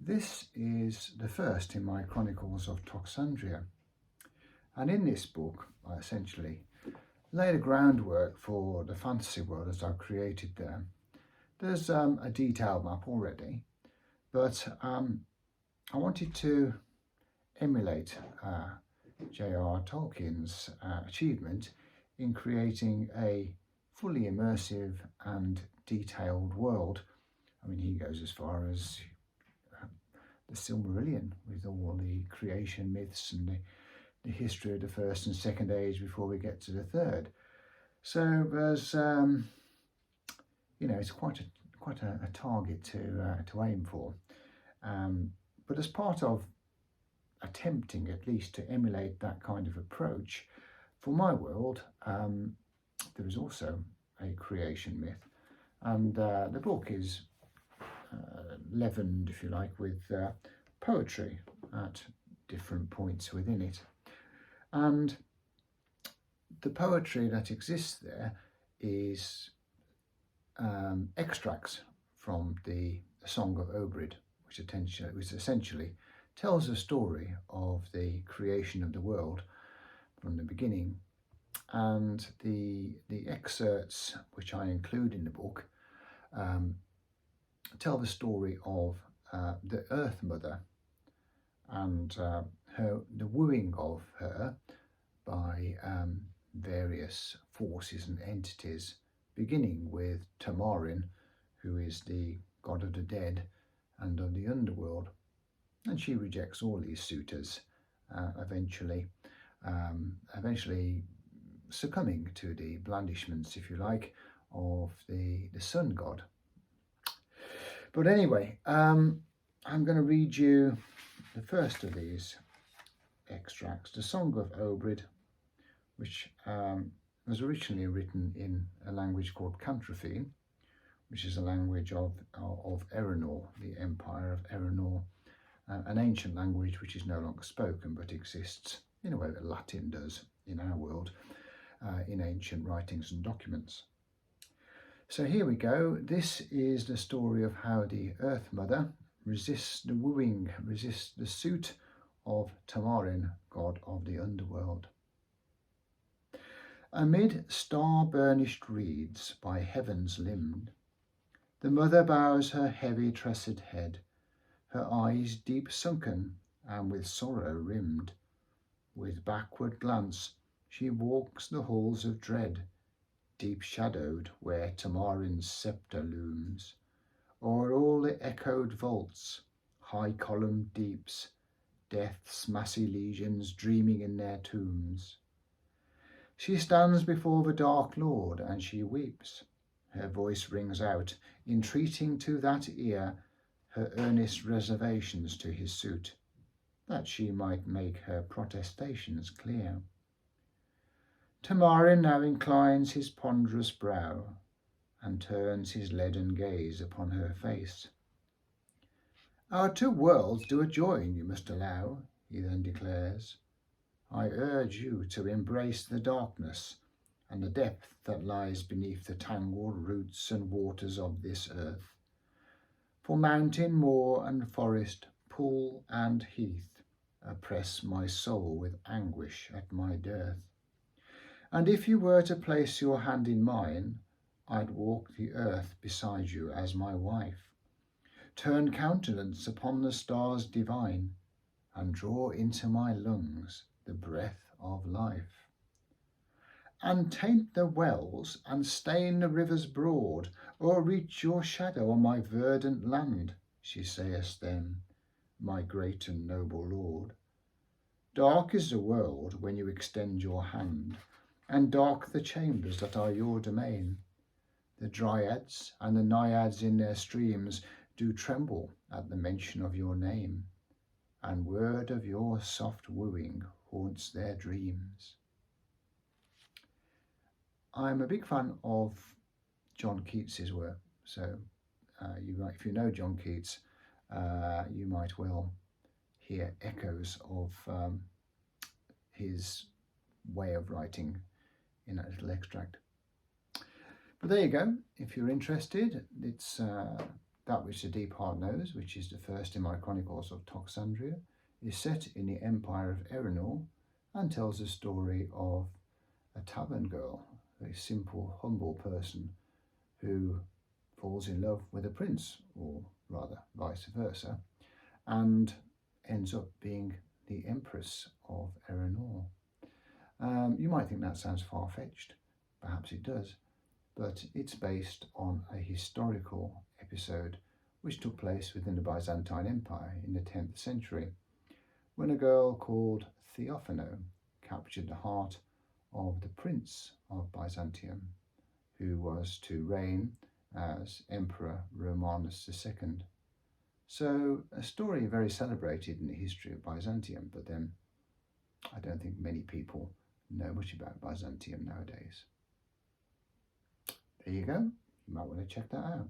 This is the first in my Chronicles of Toxandria, and in this book I essentially lay the groundwork for the fantasy world as I've created there. There's a detailed map already, but I wanted to emulate J.R. Tolkien's achievement in creating a fully immersive and detailed world. I mean, he goes as far as the Silmarillion with all the creation myths and the history of the first and second age before we get to the third. So there's, it's quite a target to aim for. But as part of attempting at least to emulate that kind of approach, for my world, there is also a creation myth, and the book is leavened, if you like, with poetry at different points within it. And the poetry that exists there is extracts from the Song of Ohbrid, which essentially tells the story of the creation of the world from the beginning. And the excerpts which I include in the book tell the story of the Earth Mother and the wooing of her by various forces and entities, beginning with Tamarin, who is the god of the dead and of the underworld. And she rejects all these suitors, eventually succumbing to the blandishments, if you like, of the sun god. But anyway, I'm going to read you the first of these extracts, the Song of Ohbrid, which was originally written in a language called Cantrophene, which is a language of Erenor, the Empire of Erenor, an ancient language which is no longer spoken but exists in a way that Latin does in our world, in ancient writings and documents. So here we go. This is the story of how the Earth Mother resists the wooing, resists the suit of Tamarin, god of the underworld. Amid star-burnished reeds by heavens limned, the mother bows her heavy tressed head, her eyes deep sunken and with sorrow rimmed. With backward glance she walks the halls of dread, deep shadowed where Tamarin's sceptre looms. O'er all the echoed vaults, high columned deeps, death's massy legions dreaming in their tombs. She stands before the dark lord and she weeps. Her voice rings out, entreating to that ear her earnest reservations to his suit, that she might make her protestations clear. Tamarin now inclines his ponderous brow and turns his leaden gaze upon her face. Our two worlds do adjoin, you must allow, he then declares. I urge you to embrace the darkness and the depth that lies beneath the tangled roots and waters of this earth. For mountain, moor and forest, pool and heath oppress my soul with anguish at my dearth. And if you were to place your hand in mine, I'd walk the earth beside you as my wife, turn countenance upon the stars divine, and draw into my lungs the breath of life. And taint the wells and stain the rivers broad, or reach your shadow on my verdant land, she saith then, my great and noble lord. Dark is the world when you extend your hand, and dark the chambers that are your domain. The dryads and the naiads in their streams do tremble at the mention of your name, and word of your soft wooing haunts their dreams. I'm a big fan of John Keats's work, so if you know John Keats, you might well hear echoes of his way of writing in that little extract. But there you go. If you're interested, it's That which the deep heart knows, which is the first in my chronicles of Toxandria, is set in the empire of Erenor and tells the story of a tavern girl, a simple, humble person who falls in love with a prince, or rather vice versa, and ends up being the Empress of Erenor. You might think that sounds far-fetched. Perhaps it does, but it's based on a historical episode which took place within the Byzantine Empire in the 10th century, when a girl called Theophano captured the heart of the Prince of Byzantium, who was to reign as Emperor Romanus II. So a story very celebrated in the history of Byzantium, but then I don't think many people know much about Byzantium nowadays. There you go. You might want to check that out.